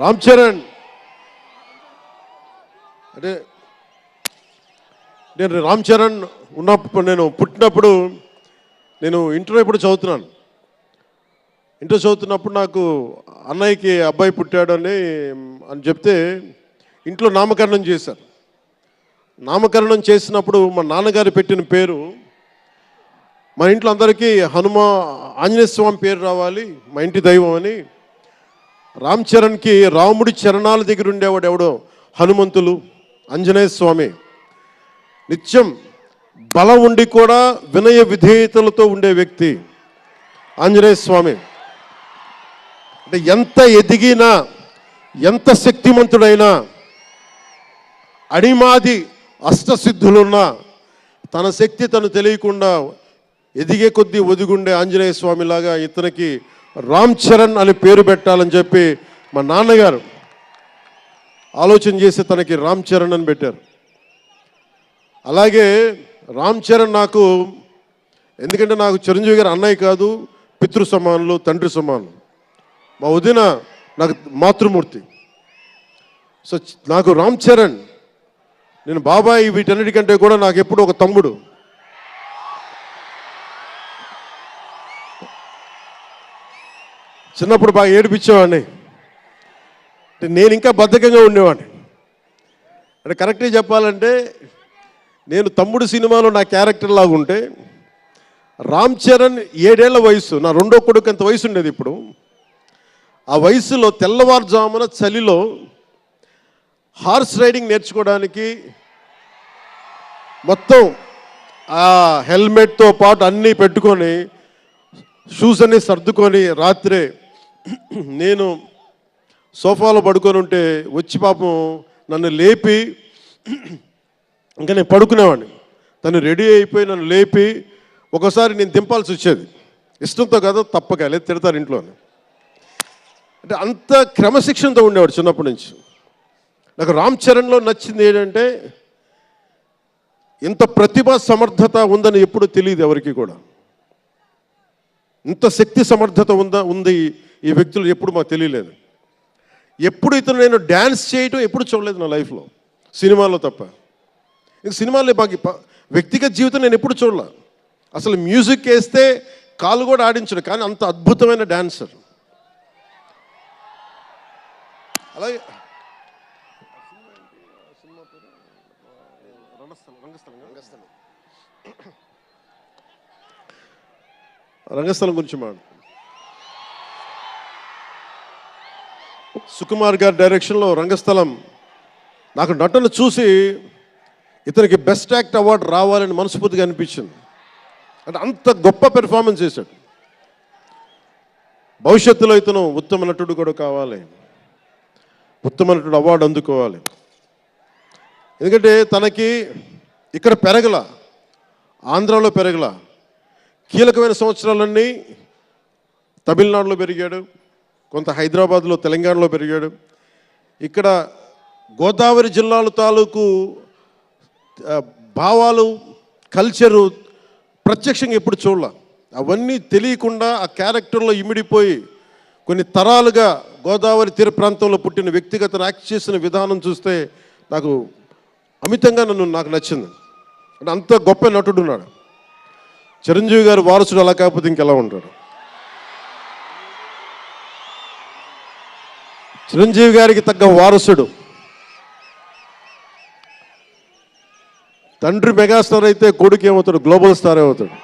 రామ్ చరణ్ అంటే నేను రామ్ చరణ్ ఉన్నప్పుడు నేను పుట్టినప్పుడు నేను ఇంటర్ ఎప్పుడు చదువుతున్నాను. ఇంటర్ చదువుతున్నప్పుడు నాకు అన్నయ్యకి అబ్బాయి పుట్టాడని చెప్తే ఇంట్లో నామకరణం చేశారు. నామకరణం చేసినప్పుడు మా నాన్నగారు పెట్టిన పేరు మా ఇంట్లో అందరికీ ఆంజనేయ స్వామి పేరు రావాలి, మా ఇంటి దైవం అని. రామ్ చరణ్కి రాముడి చరణాల దగ్గర ఉండేవాడు ఎవడో హనుమంతులు, ఆంజనేయ స్వామి. నిత్యం బలం ఉండి కూడా వినయ విధేయతలతో ఉండే వ్యక్తి ఆంజనేయ స్వామి. అంటే ఎంత ఎదిగినా ఎంత శక్తిమంతుడైనా అడిమాది అష్టసిద్ధులున్నా తన శక్తి తను తెలియకుండా ఎదిగే కొద్దీ ఒదిగుండే ఆంజనేయ స్వామిలాగా ఇతనికి రామ్ చరణ్ అని పేరు పెట్టాలని చెప్పి మా నాన్నగారు ఆలోచన చేసి తనకి రామ్ చరణ్ అని పెట్టారు. అలాగే రామ్ చరణ్ నాకు ఎందుకంటే నాకు చిరంజీవి గారు అన్నయ్య కాదు, పితృ సమానులు, తండ్రి సమానులు. మా వదిన నాకు మాతృమూర్తి. సో నాకు రామ్ చరణ్, నేను బాబాయ్ వీటన్నిటికంటే కూడా నాకు ఎప్పుడు ఒక తమ్ముడు. చిన్నప్పుడు బాగా ఏడిపించేవాడిని. నేను ఇంకా బద్ధకంగా ఉండేవాడిని. అంటే కరెక్ట్గా చెప్పాలంటే నేను తమ్ముడు సినిమాలో నా క్యారెక్టర్ లాగా ఉంటే రామ్ చరణ్ 7 ఏళ్ల వయసు, నా రెండో కొడుకు అంత వయసు ఉండేది. ఇప్పుడు ఆ వయసులో తెల్లవారుజామున చలిలో హార్స్ రైడింగ్ నేర్చుకోవడానికి మొత్తం ఆ హెల్మెట్తో పాటు అన్నీ పెట్టుకొని షూస్ అన్నీ సర్దుకొని రాత్రే నేను సోఫాలో పడుకొని ఉంటే వచ్చి పాపం నన్ను లేపి ఇంకా నేను పడుకునేవాడిని. తను రెడీ అయిపోయి నన్ను లేపి ఒకసారి నేను దింపాల్సి వచ్చేది. ఇష్టంతో కాదు, తప్పక, లేదు తిడతారు ఇంట్లో. అంటే అంత క్రమశిక్షణతో ఉండేవాడు చిన్నప్పటి నుంచి. నాకు రామ్ చరణ్లో నచ్చింది ఏంటంటే ఇంత ప్రతిభా సమర్థత ఉందని ఎప్పుడు తెలియదు ఎవరికి కూడా. ఇంత శక్తి సమర్థత ఉంది ఈ వ్యక్తులు ఎప్పుడు మాకు తెలియలేదు. ఎప్పుడు ఇతను నేను డ్యాన్స్ చేయటం ఎప్పుడు చూడలేదు నా లైఫ్లో, సినిమాల్లో తప్ప. ఇంక సినిమాల్లో మాకు వ్యక్తిగత జీవితం నేను ఎప్పుడు చూడలే. అసలు మ్యూజిక్ వేస్తే కాలు కూడా ఆడించడు, కానీ అంత అద్భుతమైన డాన్సర్. అలాగే రంగస్థలం గురించి సుకుమార్ గారి డైరెక్షన్లో రంగస్థలం నాకు నటన చూసి ఇతనికి బెస్ట్ యాక్ట్ అవార్డు రావాలని మనస్ఫూర్తిగా అనిపించింది. అంటే అంత గొప్ప పెర్ఫార్మెన్స్ చేశాడు. భవిష్యత్తులో ఇతను ఉత్తమ నటుడు కూడా కావాలి, ఉత్తమ నటుడు అవార్డు అందుకోవాలి. ఎందుకంటే తనకి ఇక్కడ పెరగల, ఆంధ్రాలో పెరగల. కీలకమైన సంవత్సరాలన్నీ తమిళనాడులో పెరిగాడు, కొంత హైదరాబాద్లో, తెలంగాణలో పెరిగాడు. ఇక్కడ గోదావరి జిల్లాల తాలూకు భావాలు, కల్చరు ప్రత్యక్షంగా ఎప్పుడు చూడాల. అవన్నీ తెలియకుండా ఆ క్యారెక్టర్లో ఇమిడిపోయి కొన్ని తరాలుగా గోదావరి తీర ప్రాంతంలో పుట్టిన వ్యక్తిగత యాక్ట్ చేసిన విధానం చూస్తే నాకు అమితంగా నాకు నచ్చింది. అంటే అంత గొప్ప నటుడు ఉన్నాడు. చిరంజీవి గారు వారసుడు అలా కాకపోతే ఇంకెలా ఉంటాడు. చిరంజీవి గారికి తగ్గ వారసుడు. తండ్రి మెగాస్టార్ అయితే కొడుకు ఏమవుతాడు, గ్లోబల్ స్టార్ అవుతాడు.